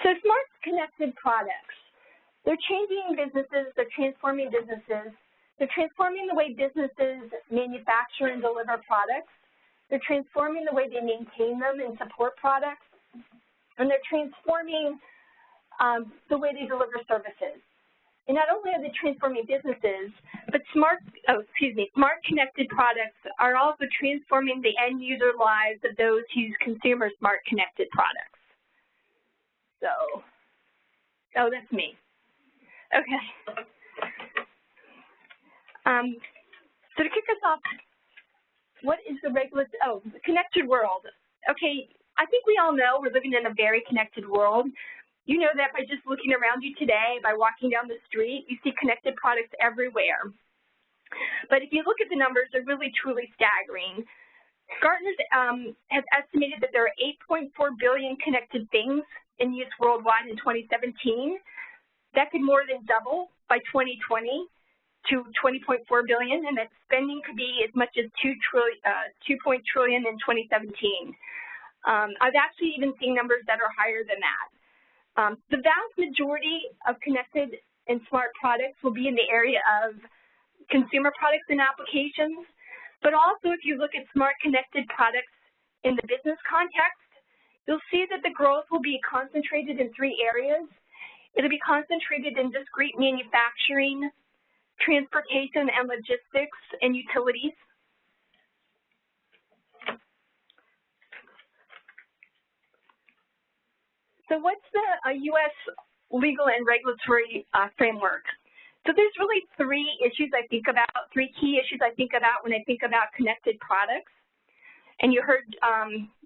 So smart connected products, they're changing businesses, they're transforming businesses, they're transforming the way businesses manufacture and deliver products, they're transforming the way they maintain them and support products, and they're transforming the way they deliver services. And not only are they transforming businesses, but smart connected products are also transforming the end user lives of those who use consumer smart connected products. So, oh, that's me. Okay. So to kick us off, what is the the connected world? Okay, I think we all know we're living in a very connected world. You know that by just looking around you today, by walking down the street, you see connected products everywhere. But if you look at the numbers, they're really, truly staggering. Gartner has estimated that there are 8.4 billion connected things in use worldwide in 2017. That could more than double by 2020 to 20.4 billion, and that spending could be as much as $2 trillion in 2017. I've actually even seen numbers that are higher than that. The vast majority of connected and smart products will be in the area of consumer products and applications, but also if you look at smart connected products in the business context, you'll see that the growth will be concentrated in 3 areas. It'll be concentrated in discrete manufacturing, transportation and logistics, and utilities. So what's the U.S. legal and regulatory framework? So there's really 3 issues I think about, 3 key issues I think about when I think about connected products. And you heard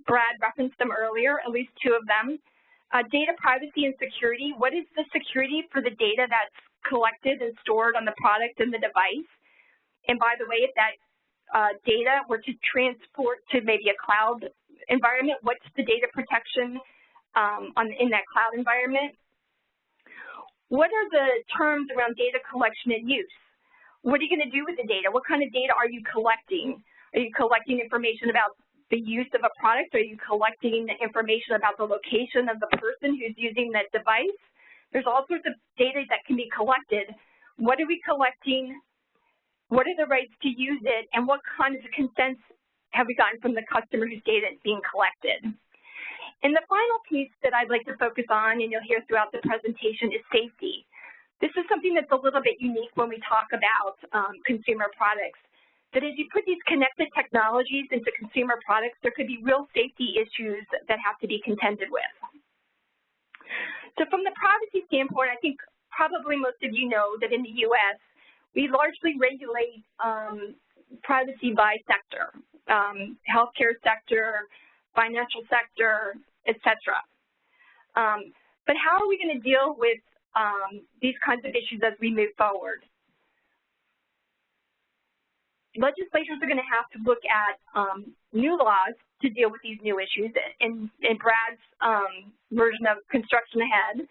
Brad reference them earlier, at least 2 of them. Data privacy and security. What is the security for the data that's collected and stored on the product and the device? And by the way, if that data were to transport to maybe a cloud environment, what's the data protection in that cloud environment? What are the terms around data collection and use? What are you going to do with the data? What kind of data are you collecting? Are you collecting information about the use of a product? Are you collecting information about the location of the person who's using that device? There's all sorts of data that can be collected. What are we collecting? What are the rights to use it? And what kind of consents have we gotten from the customer whose data is being collected? And the final piece that I'd like to focus on, and you'll hear throughout the presentation, is safety. This is something that's a little bit unique when we talk about consumer products. That as you put these connected technologies into consumer products, there could be real safety issues that have to be contended with. So from the privacy standpoint, I think probably most of you know that in the U.S., we largely regulate privacy by sector, healthcare sector, financial sector, etc. But how are we going to deal with these kinds of issues as we move forward? Legislators are going to have to look at new laws to deal with these new issues in Brad's version of construction ahead.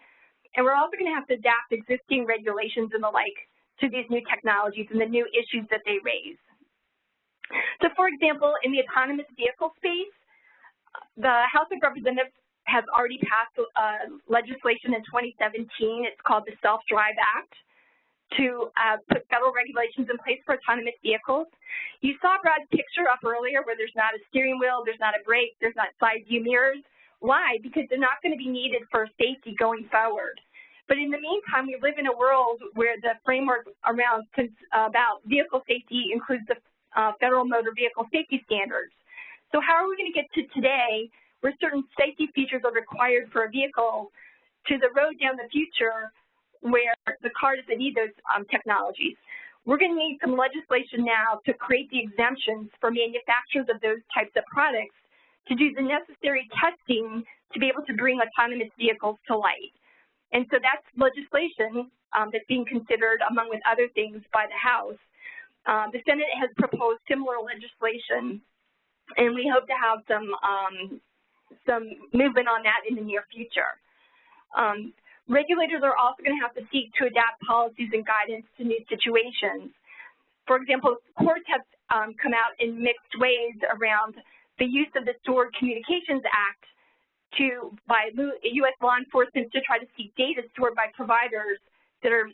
And we're also going to have to adapt existing regulations and the like to these new technologies and the new issues that they raise. So for example, in the autonomous vehicle space, the House of Representatives has already passed legislation in 2017. It's called the Self-Drive Act to put federal regulations in place for autonomous vehicles. You saw Brad's picture up earlier where there's not a steering wheel, there's not a brake, there's not side view mirrors. Why? Because they're not going to be needed for safety going forward. But in the meantime, we live in a world where the framework around about vehicle safety includes the Federal Motor Vehicle Safety Standards. So how are we going to get to today where certain safety features are required for a vehicle to the road down the future where the car doesn't need those technologies? We're going to need some legislation now to create the exemptions for manufacturers of those types of products to do the necessary testing to be able to bring autonomous vehicles to light. And so that's legislation that's being considered, among with other things, by the House. The Senate has proposed similar legislation, and we hope to have some movement on that in the near future. Regulators are also going to have to seek to adapt policies and guidance to new situations. For example, courts have come out in mixed ways around the use of the Stored Communications Act by U.S. law enforcement to try to see data stored by providers that are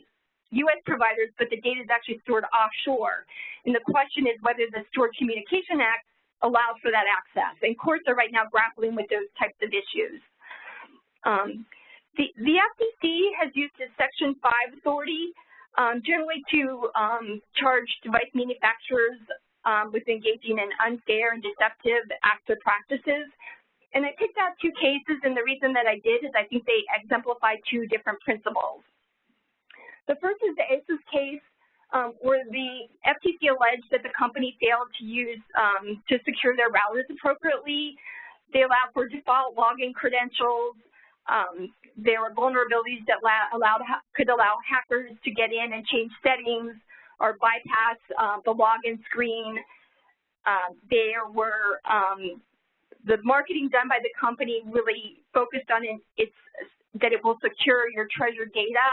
U.S. providers, but the data is actually stored offshore. And the question is whether the Stored Communication Act allows for that access. And courts are right now grappling with those types of issues. The FTC has used its Section 5 authority generally to charge device manufacturers with engaging in unfair and deceptive acts or practices. And I picked out two cases, and the reason that I did is I think they exemplify two different principles. The first is the ASUS case, where the FTC alleged that the company failed to use to secure their routers appropriately. They allowed for default login credentials. There were vulnerabilities that could allow hackers to get in and change settings or bypass the login screen. There were the marketing done by the company really focused on that it will secure your treasured data,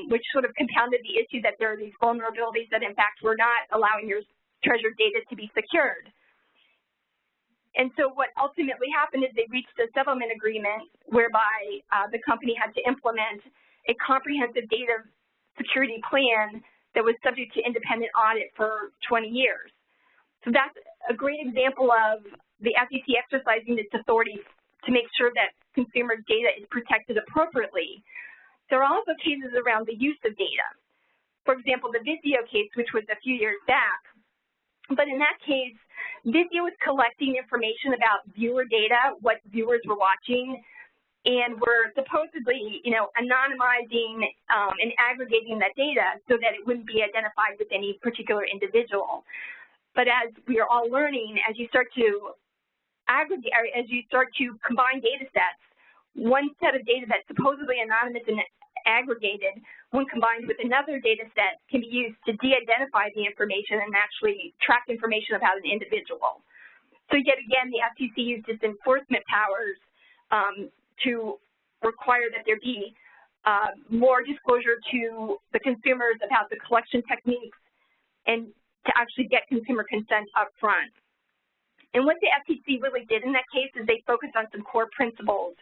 which sort of compounded the issue that there are these vulnerabilities that, in fact, were not allowing your treasured data to be secured. And so what ultimately happened is they reached a settlement agreement whereby the company had to implement a comprehensive data security plan that was subject to independent audit for 20 years. So that's a great example of the FTC exercising its authority to make sure that consumer data is protected appropriately. There are also cases around the use of data. For example, the Vizio case, which was a few years back. But in that case, Vizio was collecting information about viewer data, what viewers were watching, and were supposedly, anonymizing and aggregating that data so that it wouldn't be identified with any particular individual. But as we are all learning, as you start to aggregate, as you start to combine data sets, one set of data that's supposedly anonymous and aggregated, when combined with another data set, can be used to de-identify the information and actually track information about an individual. So yet again, the FTC used its enforcement powers to require that there be more disclosure to the consumers about the collection techniques and to actually get consumer consent up front. And what the FTC really did in that case is they focused on some core principles.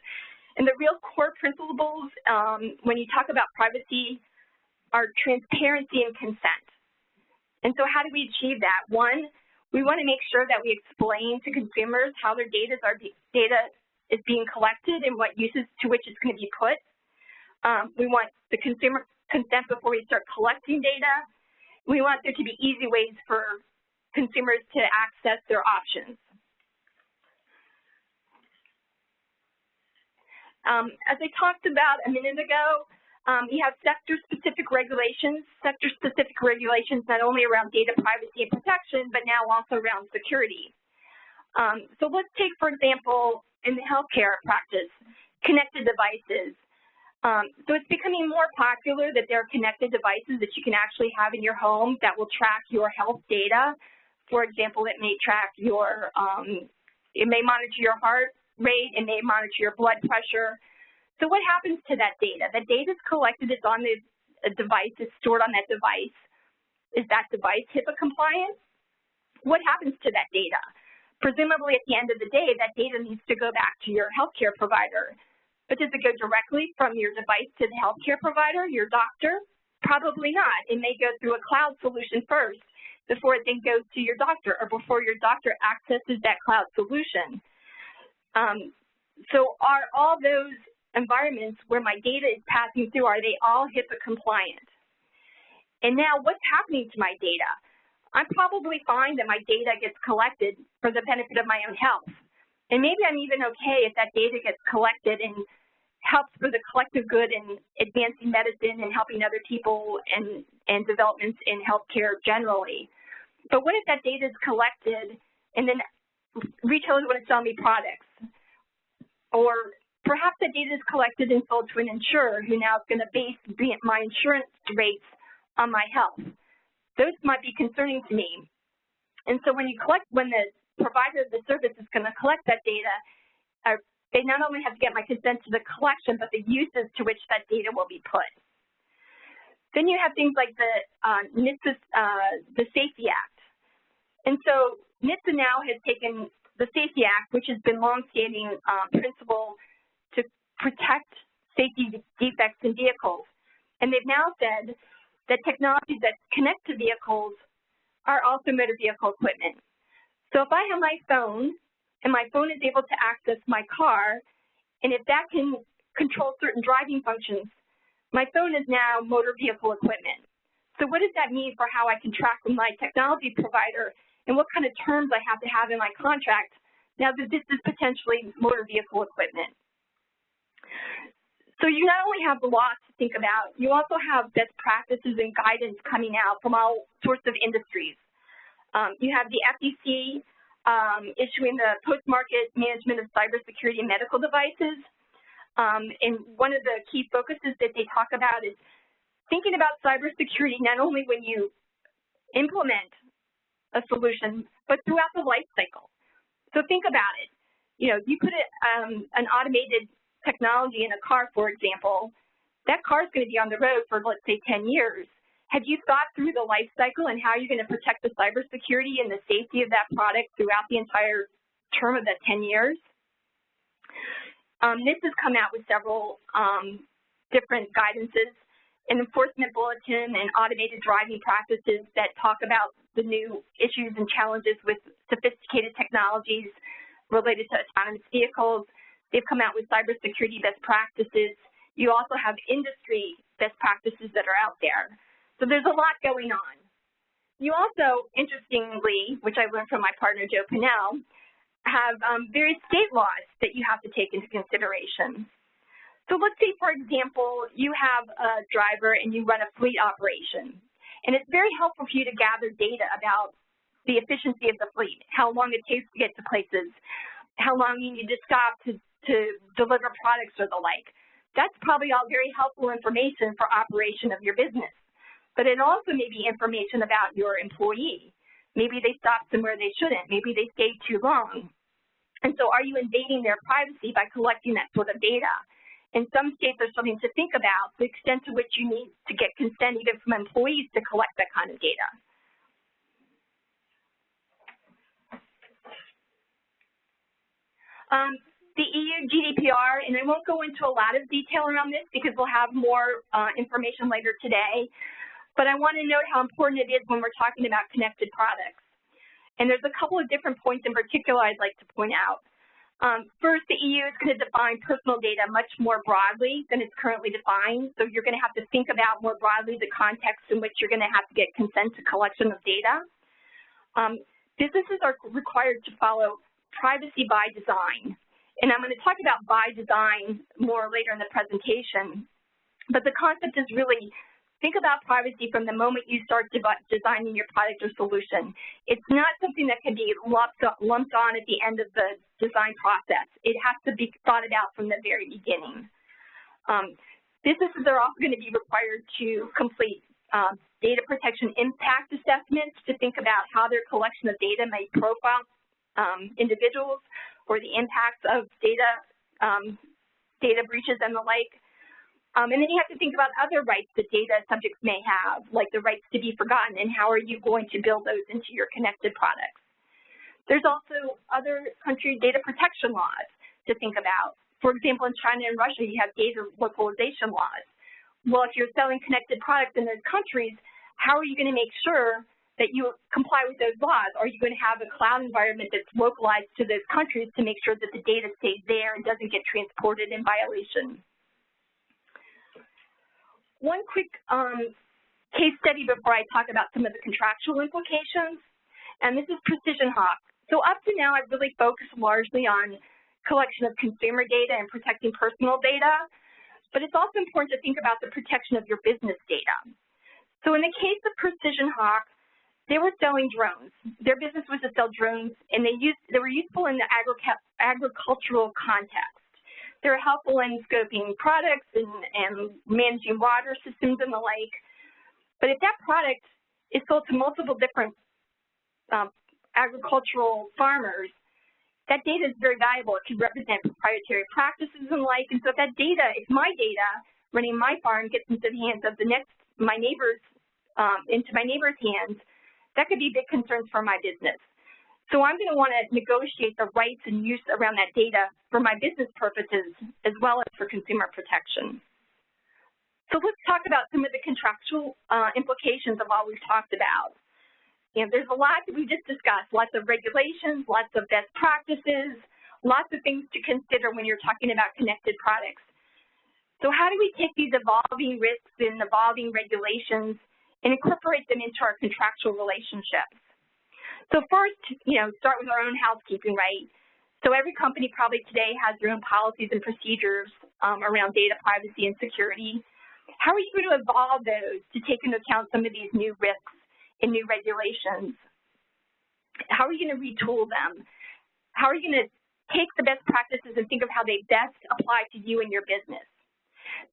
And the real core principles, when you talk about privacy, are transparency and consent. And so how do we achieve that? One, we want to make sure that we explain to consumers how their data is being collected and what uses to which it's going to be put. We want the consumer consent before we start collecting data. We want there to be easy ways for consumers to access their options. As I talked about a minute ago, we have sector-specific regulations. Sector-specific regulations not only around data privacy and protection, but now also around security. So let's take, for example, in the healthcare practice, connected devices. So it's becoming more popular that there are connected devices that you can actually have in your home that will track your health data. For example, it may track your, it may monitor your heart rate, it may monitor your blood pressure. So what happens to that data? That data is collected, it's on the device, it's stored on that device. Is that device HIPAA compliant? What happens to that data? Presumably at the end of the day, that data needs to go back to your healthcare provider. But does it go directly from your device to the healthcare provider, your doctor? Probably not. It may go through a cloud solution first before it then goes to your doctor or before your doctor accesses that cloud solution. So are all those environments where my data is passing through, are they all HIPAA compliant? And now what's happening to my data? I'm probably fine that my data gets collected for the benefit of my own health. And maybe I'm even okay if that data gets collected and helps for the collective good in advancing medicine and helping other people and developments in healthcare generally. But what if that data is collected and then retailers want to sell me products? Or perhaps that data is collected and sold to an insurer who now is going to base my insurance rates on my health. Those might be concerning to me. And so when the provider of the service is going to collect that data, they not only have to get my consent to the collection, but the uses to which that data will be put. Then you have things like the NHTSA, the Safety Act. And so NHTSA now has taken the Safety Act, which has been longstanding principle to protect safety defects in vehicles. And they've now said that technologies that connect to vehicles are also motor vehicle equipment. So if I have my phone, and my phone is able to access my car, and if that can control certain driving functions, my phone is now motor vehicle equipment. So what does that mean for how I can track with my technology provider, and what kind of terms I have to have in my contract now that this is potentially motor vehicle equipment? So you not only have the laws to think about, you also have best practices and guidance coming out from all sorts of industries. You have the FTC issuing the post-market management of cybersecurity and medical devices. And one of the key focuses that they talk about is thinking about cybersecurity not only when you implement a solution, but throughout the life cycle. So think about it. You know, you put an automated technology in a car, for example, that car is going to be on the road for, let's say, 10 years. Have you thought through the life cycle and how you're going to protect the cybersecurity and the safety of that product throughout the entire term of that 10 years? This has come out with several different guidances, an enforcement bulletin and automated driving practices that talk about the new issues and challenges with sophisticated technologies related to autonomous vehicles. They've come out with cybersecurity best practices. You also have industry best practices that are out there. So there's a lot going on. You also, interestingly, which I learned from my partner, Joe Pinnell, have various state laws that you have to take into consideration. So let's say, for example, you have a driver and you run a fleet operation. And it's very helpful for you to gather data about the efficiency of the fleet, how long it takes to get to places, how long you need to stop to deliver products or the like. That's probably all very helpful information for operation of your business. But it also may be information about your employee. Maybe they stopped somewhere they shouldn't. Maybe they stayed too long. And so are you invading their privacy by collecting that sort of data? In some states, there's something to think about, the extent to which you need to get consent even from employees to collect that kind of data. The EU GDPR, and I won't go into a lot of detail around this because we'll have more information later today, but I want to note how important it is when we're talking about connected products. And there's a couple of different points in particular I'd like to point out. First, the EU is going to define personal data much more broadly than it's currently defined, so you're going to have to think about more broadly the context in which you're going to have to get consent to collection of data. Businesses are required to follow privacy by design. And I'm going to talk about by design more later in the presentation. But the concept is really think about privacy from the moment you start designing your product or solution. It's not something that can be lumped on at the end of the design process. It has to be thought about from the very beginning. Businesses are also going to be required to complete data protection impact assessments to think about how their collection of data may profile individuals or the impacts of data breaches and the like. And then you have to think about other rights that data subjects may have, like the rights to be forgotten, and how are you going to build those into your connected products. There's also other country data protection laws to think about. For example, in China and Russia, you have data localization laws. Well, if you're selling connected products in those countries, how are you going to make sure that you comply with those laws? Are you going to have a cloud environment that's localized to those countries to make sure that the data stays there and doesn't get transported in violation? One quick case study before I talk about some of the contractual implications, and this is Precision Hawk. So up to now, I've really focused largely on collection of consumer data and protecting personal data, but it's also important to think about the protection of your business data. So in the case of Precision Hawk, they were selling drones. Their business was to sell drones, and they were useful in the agricultural context. They were helpful in scoping products and managing water systems and the like. But if that product is sold to multiple different agricultural farmers, that data is very valuable. It can represent proprietary practices and the like. And so if that data, if my data running my farm gets into the hands of my neighbor's hands, that could be big concerns for my business. So I'm going to want to negotiate the rights and use around that data for my business purposes as well as for consumer protection. So let's talk about some of the contractual implications of all we've talked about. You know, there's a lot that we just discussed, lots of regulations, lots of best practices, lots of things to consider when you're talking about connected products. So how do we take these evolving risks and evolving regulations and incorporate them into our contractual relationships? So first, you know, start with our own housekeeping, right? So every company probably today has their own policies and procedures around data privacy and security. How are you going to evolve those to take into account some of these new risks and new regulations? How are you going to retool them? How are you going to take the best practices and think of how they best apply to you and your business?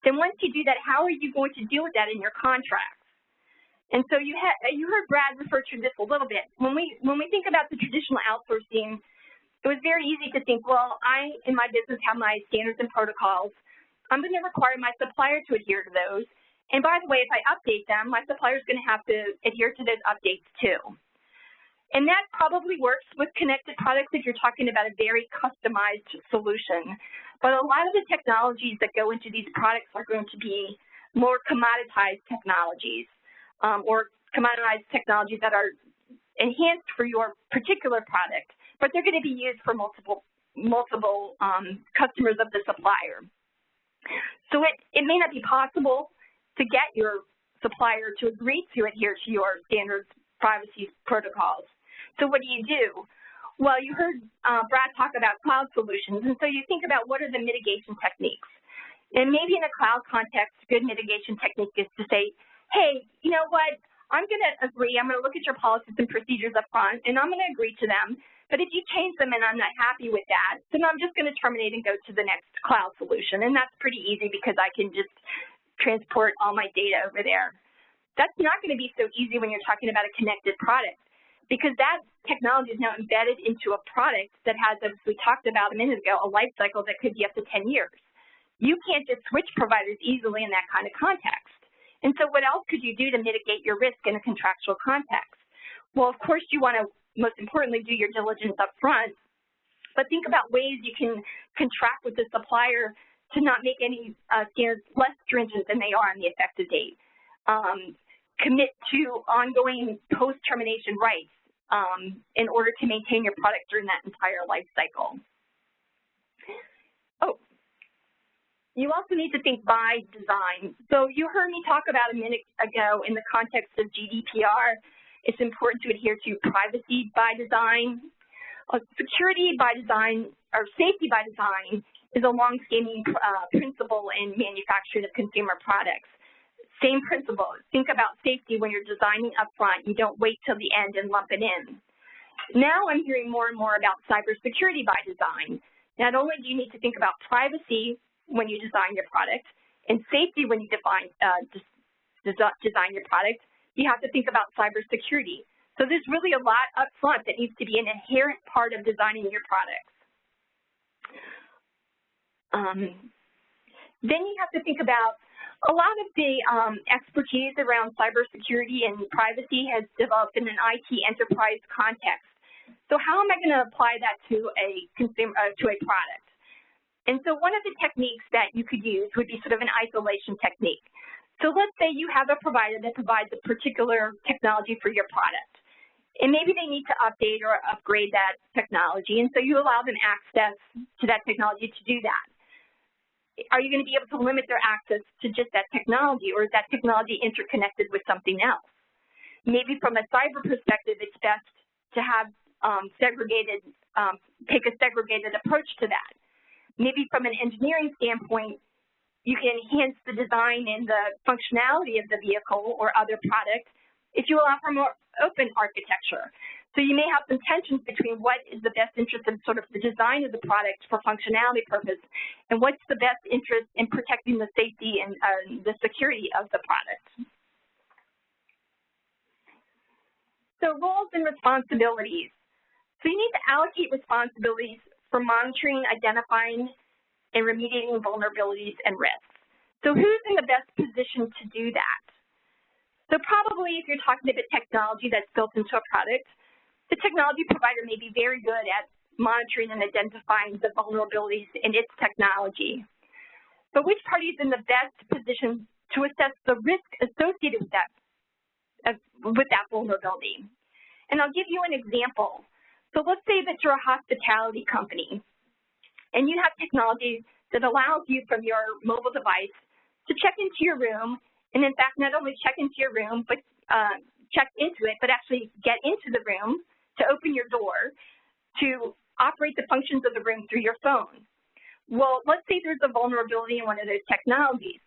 Then once you do that, how are you going to deal with that in your contracts? And so you heard Brad refer to this a little bit. When we think about the traditional outsourcing, it was very easy to think, well, I in my business have my standards and protocols. I'm going to require my supplier to adhere to those. And by the way, if I update them, my supplier is going to have to adhere to those updates too. And that probably works with connected products if you're talking about a very customized solution. But a lot of the technologies that go into these products are going to be more commoditized technologies or commoditized technologies that are enhanced for your particular product, but they're going to be used for multiple customers of the supplier. So it may not be possible to get your supplier to agree to adhere to your standards privacy protocols. So what do? Well, you heard Brad talk about cloud solutions, and so you think about what are the mitigation techniques. And maybe in a cloud context, a good mitigation technique is to say, hey, you know what, I'm going to agree, I'm going to look at your policies and procedures up front, and I'm going to agree to them. But if you change them and I'm not happy with that, then I'm just going to terminate and go to the next cloud solution. And that's pretty easy because I can just transport all my data over there. That's not going to be so easy when you're talking about a connected product, because that technology is now embedded into a product that has, as we talked about a minute ago, a life cycle that could be up to 10 years. You can't just switch providers easily in that kind of context. And so what else could you do to mitigate your risk in a contractual context? Well, of course, you want to, most importantly, do your diligence up front, but think about ways you can contract with the supplier to not make any standards less stringent than they are on the effective date. Commit to ongoing post-termination rights in order to maintain your product during that entire life cycle. Oh, you also need to think by design. So you heard me talk about a minute ago in the context of GDPR, it's important to adhere to privacy by design. Security by design, or safety by design, is a long-standing principle in manufacturing of consumer products. Same principle. Think about safety when you're designing up front. You don't wait till the end and lump it in. Now I'm hearing more and more about cybersecurity by design. Not only do you need to think about privacy when you design your product and safety when you design your product, you have to think about cybersecurity. So there's really a lot up front that needs to be an inherent part of designing your products. Then you have to think about a lot of the expertise around cybersecurity and privacy has developed in an IT enterprise context. So how am I going to apply that to a product? And so one of the techniques that you could use would be sort of an isolation technique. So let's say you have a provider that provides a particular technology for your product. And maybe they need to update or upgrade that technology, and so you allow them access to that technology to do that. Are you going to be able to limit their access to just that technology, or is that technology interconnected with something else? Maybe from a cyber perspective, it's best to have take a segregated approach to that. Maybe from an engineering standpoint, you can enhance the design and the functionality of the vehicle or other product if you allow for more open architecture. So you may have some tensions between what is the best interest in sort of the design of the product for functionality purpose and what's the best interest in protecting the safety and the security of the product. So roles and responsibilities. So you need to allocate responsibilities for monitoring, identifying, and remediating vulnerabilities and risks. So who's in the best position to do that? So probably if you're talking about technology that's built into a product, The technology provider may be very good at monitoring and identifying the vulnerabilities in its technology. But which party is in the best position to assess the risk associated with that vulnerability? And I'll give you an example. So let's say that you're a hospitality company, and you have technology that allows you from your mobile device to check into your room, and in fact, not only check into your room, but check into it, but actually get into the room to open your door to operate the functions of the room through your phone. Well, let's say there's a vulnerability in one of those technologies.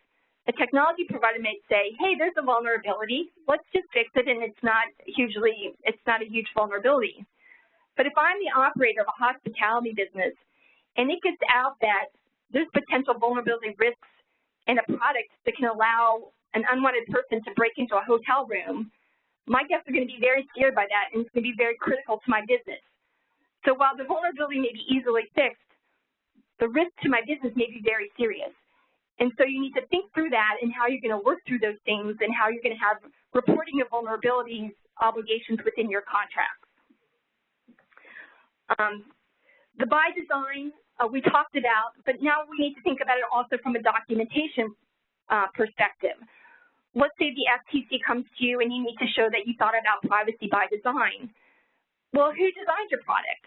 A technology provider may say, hey, there's a vulnerability, let's just fix it, and it's not a huge vulnerability. But if I'm the operator of a hospitality business, and it gets out that there's potential vulnerability risks in a product that can allow an unwanted person to break into a hotel room, my guests are going to be very scared by that, and it's going to be very critical to my business. So while the vulnerability may be easily fixed, the risk to my business may be very serious. And so you need to think through that and how you're going to work through those things and how you're going to have reporting of vulnerabilities obligations within your contracts. The by design we talked about, but now we need to think about it also from a documentation perspective. Let's say the FTC comes to you and you need to show that you thought about privacy by design. Well, who designed your product?